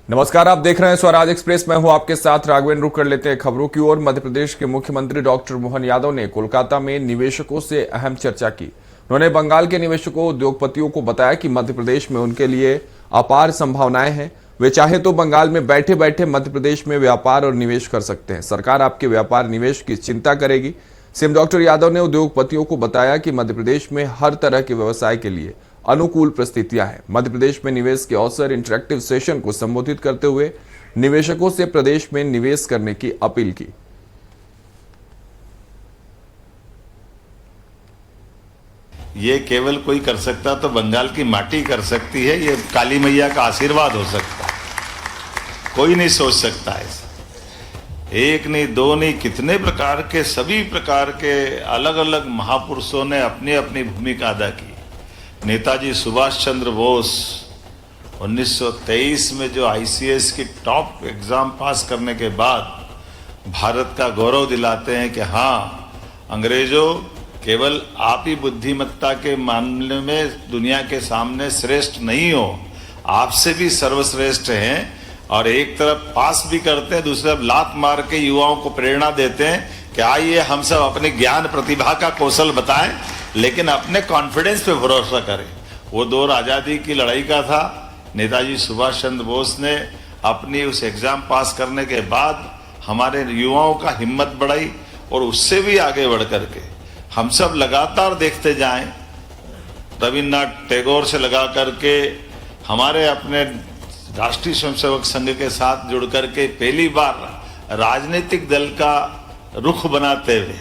नमस्कार, आप देख रहे हैं स्वराज एक्सप्रेस। मैं हूं आपके साथ राघवेंद्र। रुक कर लेते हैं खबरों की ओर। मध्य प्रदेश के मुख्यमंत्री डॉक्टर मोहन यादव ने कोलकाता में निवेशकों से अहम चर्चा की। उन्होंने बंगाल के निवेशकों उद्योगपतियों को बताया कि मध्य प्रदेश में उनके लिए अपार संभावनाएं हैं। वे चाहे तो बंगाल में बैठे बैठे मध्य प्रदेश में व्यापार और निवेश कर सकते हैं। सरकार आपके व्यापार निवेश की चिंता करेगी। सीएम डॉक्टर यादव ने उद्योगपतियों को बताया कि मध्य प्रदेश में हर तरह के व्यवसाय के लिए अनुकूल परिस्थितियां हैं। मध्य प्रदेश में निवेश के अवसर इंटरेक्टिव सेशन को संबोधित करते हुए निवेशकों से प्रदेश में निवेश करने की अपील की। ये केवल कोई कर सकता तो बंगाल की माटी कर सकती है। ये काली मैया का आशीर्वाद हो सकता है। कोई नहीं सोच सकता ऐसा। एक नहीं, दो नहीं, कितने प्रकार के, सभी प्रकार के अलग अलग महापुरुषों ने अपनी अपनी भूमिका अदा की। नेताजी सुभाष चंद्र बोस 1923 में जो आईसीएस की टॉप एग्जाम पास करने के बाद भारत का गौरव दिलाते हैं कि हाँ, अंग्रेजों केवल आप ही बुद्धिमत्ता के मामले में दुनिया के सामने श्रेष्ठ नहीं हो, आपसे भी सर्वश्रेष्ठ हैं। और एक तरफ पास भी करते हैं, दूसरी तरफ लात मार के युवाओं को प्रेरणा देते हैं कि आइए हम सब अपने ज्ञान प्रतिभा का कौशल बताएं, लेकिन अपने कॉन्फिडेंस पे भरोसा करें। वो दौर आज़ादी की लड़ाई का था। नेताजी सुभाष चंद्र बोस ने अपनी उस एग्जाम पास करने के बाद हमारे युवाओं का हिम्मत बढ़ाई और उससे भी आगे बढ़ करके हम सब लगातार देखते जाएं। रविन्द्रनाथ टैगोर से लगा करके हमारे अपने राष्ट्रीय स्वयंसेवक संघ के साथ जुड़ करके पहली बार राजनीतिक दल का रुख बनाते हुए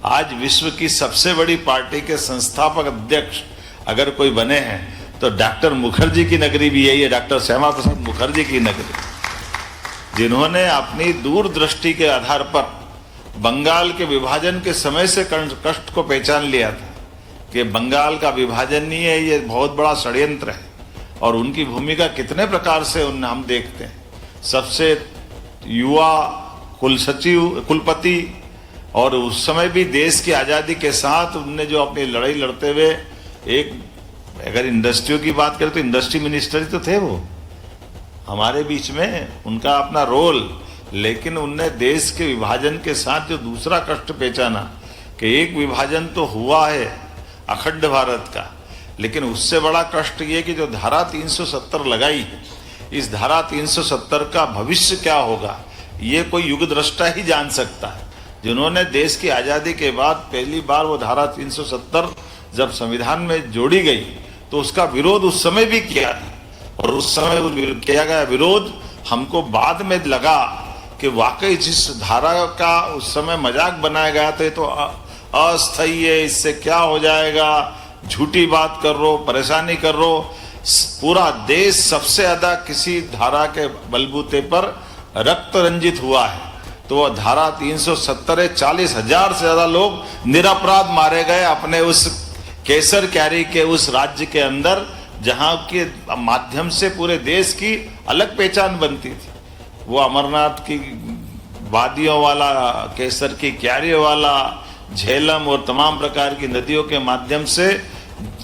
आज विश्व की सबसे बड़ी पार्टी के संस्थापक अध्यक्ष अगर कोई बने हैं तो डॉक्टर मुखर्जी की नगरी भी यही है, डॉक्टर श्यामा प्रसाद मुखर्जी की नगरी, जिन्होंने अपनी दूरदृष्टि के आधार पर बंगाल के विभाजन के समय से कष्ट को पहचान लिया था कि बंगाल का विभाजन नहीं है, ये बहुत बड़ा षड्यंत्र है। और उनकी भूमिका कितने प्रकार से हम देखते हैं। सबसे युवा कुलपति, और उस समय भी देश की आज़ादी के साथ उनने जो अपनी लड़ाई लड़ते हुए, एक अगर इंडस्ट्रियों की बात करें तो इंडस्ट्री मिनिस्टर ही तो थे वो हमारे बीच में, उनका अपना रोल। लेकिन उनने देश के विभाजन के साथ जो दूसरा कष्ट पहचाना कि एक विभाजन तो हुआ है अखंड भारत का, लेकिन उससे बड़ा कष्ट ये कि जो धारा 370 लगाई है, इस धारा 370 का भविष्य क्या होगा ये कोई युग दृष्टा ही जान सकता है। जिन्होंने देश की आज़ादी के बाद पहली बार वो धारा 370 जब संविधान में जोड़ी गई तो उसका विरोध उस समय भी किया, और उस समय किया गया विरोध हमको बाद में लगा कि वाकई जिस धारा का उस समय मजाक बनाया गया था, तो अस्थायी है, इससे क्या हो जाएगा, झूठी बात कर रो, परेशानी कर रो। पूरा देश सबसे ज्यादा किसी धारा के बलबूते पर रक्त रंजित हुआ है तो वह धारा 370 है। 40,000 से ज्यादा लोग निरपराध मारे गए अपने उस केसर कैरी के उस राज्य के अंदर, जहां के माध्यम से पूरे देश की अलग पहचान बनती थी। वो अमरनाथ की वादियों वाला, केसर की क्यारियों वाला, झेलम और तमाम प्रकार की नदियों के माध्यम से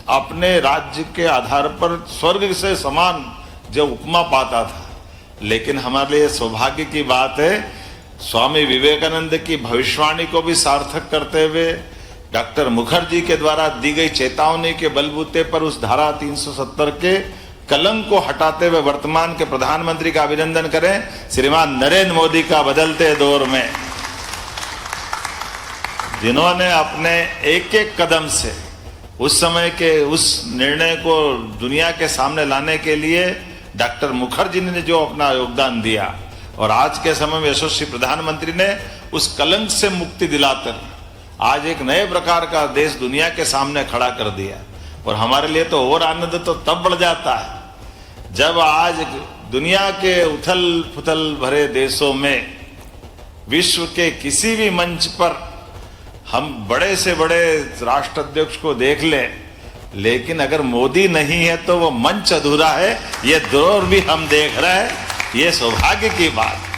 अपने राज्य के आधार पर स्वर्ग से समान जो उपमा पाता था। लेकिन हमारे लिए सौभाग्य की बात है, स्वामी विवेकानंद की भविष्यवाणी को भी सार्थक करते हुए डॉक्टर मुखर्जी के द्वारा दी गई चेतावनी के बलबूते पर उस धारा 370 के कलंक को हटाते हुए वर्तमान के प्रधानमंत्री का अभिनंदन करें, श्रीमान नरेंद्र मोदी का बदलते दौर में, जिन्होंने अपने एक एक कदम से उस समय के उस निर्णय को दुनिया के सामने लाने के लिए डॉक्टर मुखर्जी ने जो अपना योगदान दिया, और आज के समय में यशस्वी प्रधानमंत्री ने उस कलंक से मुक्ति दिलाकर आज एक नए प्रकार का देश दुनिया के सामने खड़ा कर दिया। और हमारे लिए तो और आनंद तो तब बढ़ जाता है जब आज दुनिया के उथल पुथल भरे देशों में, विश्व के किसी भी मंच पर हम बड़े से बड़े राष्ट्राध्यक्ष को देख लें, लेकिन अगर मोदी नहीं है तो वो मंच अधूरा है। ये दौर भी हम देख रहे हैं। ये सौभाग्य की बात।